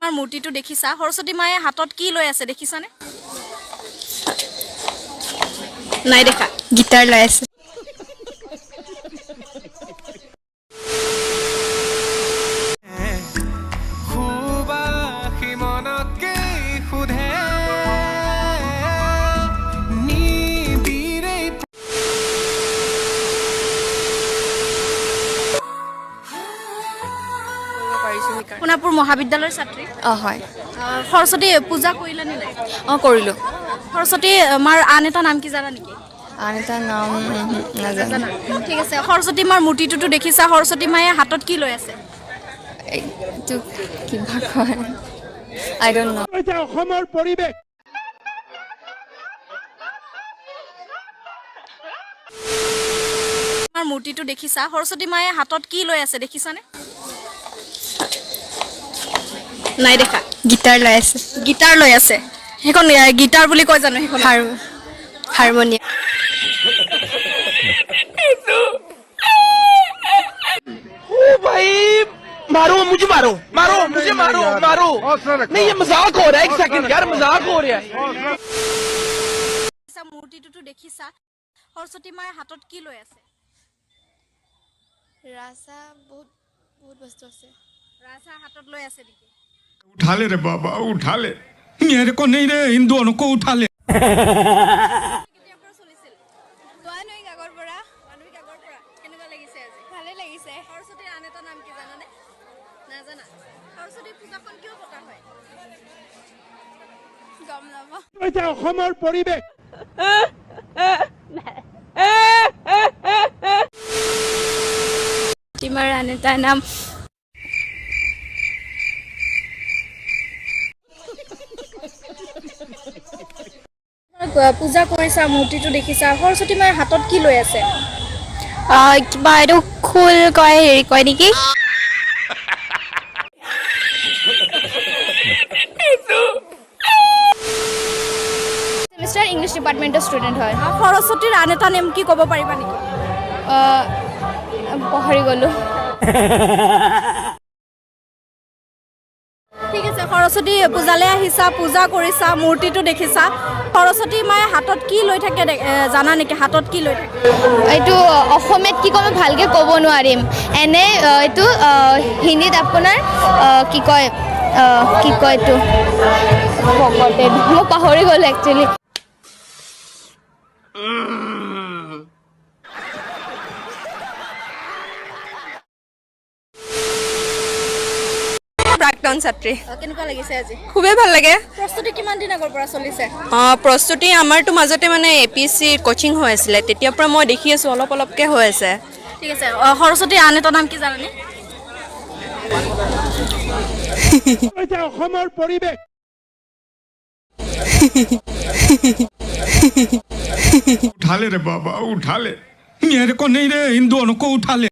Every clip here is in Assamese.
আমাৰ মূৰ্তিটো দেখিছা সৰস্বতী মায়ে হাতত কি লৈ আছে দেখিছানে নাই দেখা গিটাৰ লৈ আছে সোণাপুৰ মহাবিদ্যালয়ৰ ছাত্ৰী হয় সৰস্বতী পূজা কৰিলা নে নাই কৰিলোঁ সৰস্বতী মাৰ আন এটা নাম কি জানা নেকি আন এটা নাম নাজানো ঠিক আছে সৰস্বতী মাৰ মূৰ্তিটোতো দেখিছা সৰস্বতী মায়ে হাতত কি লৈ আছে এইটো কিবা কয় আই ডোন্ট নো অসমৰ পৰিৱেশ মাৰ মূৰ্তিটো দেখিছা সৰস্বতী মায়ে হাতত কি লৈ আছে দেখিছানে নাই দেখা গিটাৰ লৈ আছে গিটাৰ লৈ আছে সেইখন গিটাৰ বুলি কয় জানো সেইখন হাৰমনিয়াম ओ भाई मारो मुझे मारो मारो मुझे मारो मारो नहीं ये मजाक हो रहा है एक सेकंड यार मजाक हो रहा है মূৰ্তিটোতো দেখিছা সৰস্বতী মায়ে হাতত কি লৈ আছে ৰাজা বহুত বহুত বস্তু আছে ৰাজা হাতত লৈ আছে নেকি उठा ले रे बाबा उठा ले मेरे को नहीं रे हिंदुओं को उठा ले কেতিয়াৰ পৰা চলিছিল মানুহ আগৰ পৰা মানৱিক আগৰ পৰা কেনেকুৱা লাগিছে আজি ভালে লাগিছে সৰস্বতীৰ আন এটা নাম কি জানানে নাজানা সৰস্বতী পূজাখন কিয় পতা হয় গম নাপাওঁ অসমৰ পৰিৱেশ তোমাৰ আন এটা নাম পূজা কৰিছা মূৰ্তিটো দেখিছা সৰস্বতী মায়ে হাতত কি লৈ আছে কিবা এইটো খোল কয় হেৰি কয় নেকি মিষ্টাৰ ইংলিছ ডিপাৰ্টমেণ্টৰ ষ্টুডেণ্ট হয় সৰস্বতীৰ আন এটা নেম কি ক'ব পাৰিবা নেকি পাহৰি গ'লোঁ ঠিক আছে সৰস্বতী পূজালৈ আহিছা পূজা কৰিছা মূৰ্তিটো দেখিছা সৰস্বতী মায়ে হাতত কি লৈ থাকে জানা নেকি হাতত কি লৈ থাকে এইটো অসমীয়াত কি ক'ম ভালকৈ ক'ব নোৱাৰিম এনে এইটো হিন্দীত আপোনাৰ কি কয় এইটো মই পাহৰি গ'লোঁ একচুৱেলি প্ৰাক্তন ছাত্ৰী কেনেকুৱা লাগিছে আজি খুবেই ভাল লাগে প্ৰস্তুতি কিমান দিন আগৰ পৰা চলিছে প্ৰস্তুতি আমাৰতো মাজতে মানে APSC কোচিং হৈ আছিলে তেতিয়াৰ পৰা মই দেখি আছোঁ অলপ অলপকৈ হৈ আছে ঠিক আছে সৰস্বতীৰ আন এটা নাম কি জানানে অসমৰ পৰিৱেশ उठा ले रे बाबा उठा ले मेरे को नहीं रे हिंदुओं को उठा ले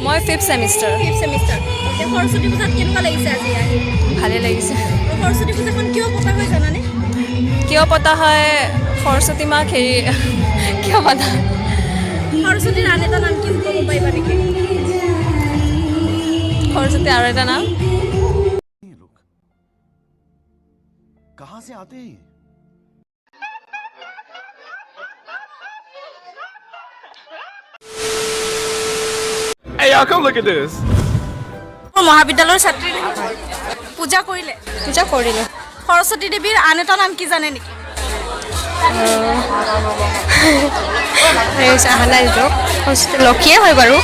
মই 5th ছেমিষ্টাৰ সৰস্বতী পূজাত কেনেকুৱা লাগিছে আজি আহি ভালে লাগিছে সৰস্বতী পূজাখন কিয় পতা হয় জানানে কিয় পতা হয় সৰস্বতী মাক হেৰি কিয় পতা সৰস্বতীৰ আন এটা নাম কি ক'ব পাৰিবা নেকি সৰস্বতী আৰু এটা নাম कहाँ से आते हैं Hey y'all come look at this মহাবিদ্যালয়ৰ ছাত্ৰী পূজা কৰিলে পূজা কৰিলোঁ সৰস্বতী দেৱীৰ আন এটা নাম কি জানে নেকি অহা নাই লক্ষীয়ে হয় বাৰু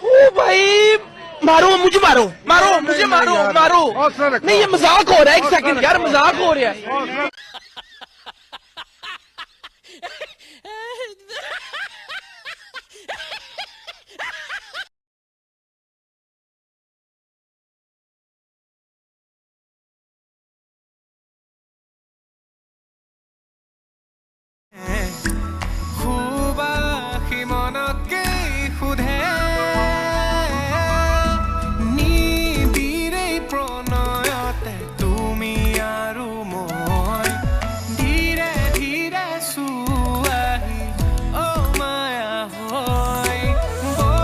ओ भाई मारो मुझे मारो मारो मुझे मारो मारो नहीं ये मजाक हो रहा है एक सेकंड यार मजाक हो रहा है